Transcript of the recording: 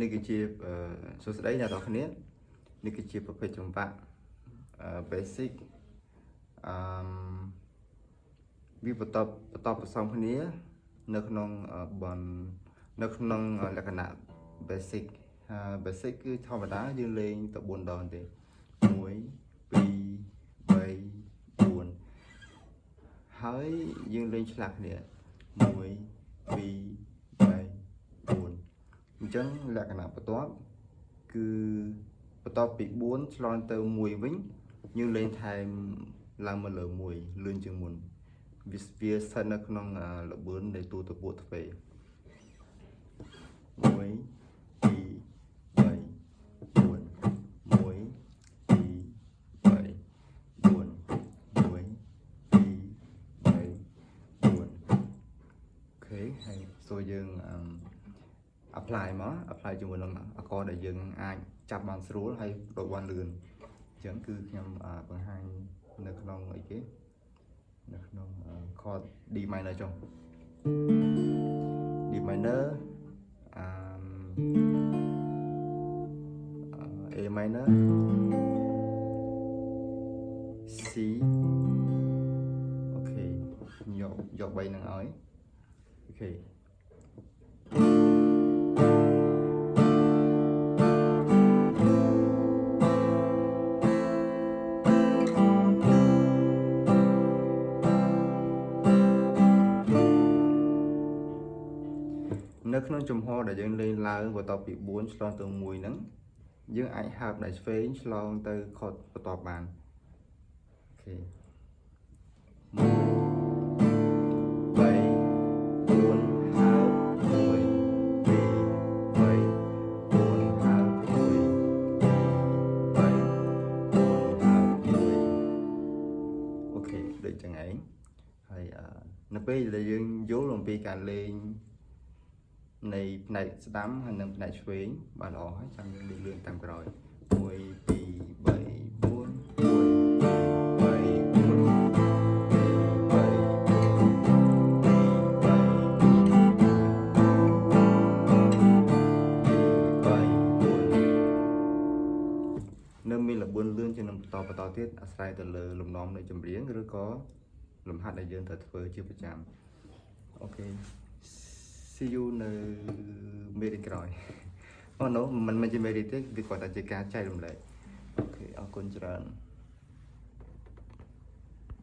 នេះគឺជាសួស្តីអ្នកនរគ្នានេះគឺជាប្រភេទចម្បាក់ basic វាបន្តផ្សំគ្នានៅក្នុងនៅក្នុងលក្ខណៈ basic basic គឺធម្មតាយើងលេងទៅ4ដងទេ1 2 3 4ហើយយើងលេងឆ្លាស់គ្នា1 2 3 4អញ្ចឹងលក្ខណៈបន្ទាប់គឺបន្ទាប់ពី4ឆ្លងទៅ1វិញយើងលេងថែមឡើងមកលើ1លឿនជាងមុនវាស្ថិតនៅក្នុងល្បឿននៃទូទៅពួកទ្វេ1 2 3 4 1 2 3 4 ហើយសូយើងapply មក apply ជាមួយនឹងអក្សរដែលយើងអាចចាប់បានស្រួលហើយរកបានលឿនអញ្ចឹងគឺខ្ញុំបង្ហាញនៅក្នុងអីគេនៅក្នុង chord D minor ចុះ D minor A minor C អូខេយក3នឹងឲ្យអូខេនៅក្នុងចំហដែលយើងលេងឡើងបន្ទាប់ពី4ឆ្លងទៅ1ហ្នឹងយើងអាចហើបដៃឆ្វេងឆ្លងទៅខុសបន្ទាប់បានអូខេ1 3 4ហើប1 2 3 4ហើប1 2 3 4ហើប1អូខេដូចចឹងឯងហើយនៅពេលដែលយើងយល់អំពីការលេងនៃផ្នែកស្ដាំហើយនិងផ្នែកឆ្វេងបានល្អហើយចាំយើងលឿនតាមក្រោយ1 2 3 4 1 2 3 4 2 3 4 នៅមានល្បឿនលឿនជាងនឹងបន្តទៀតអាស្រ័យទៅលើលំនាំនៃចម្រៀងឬក៏លំហាត់ដែលយើងត្រូវធ្វើជាប្រចាំអូខេSee you នៅមេរៀនក្រោយអូ no មិនមែនជាមេរៀនទេវាគាត់តែជាការចែករំលែកអូខេអរគុណច្រើន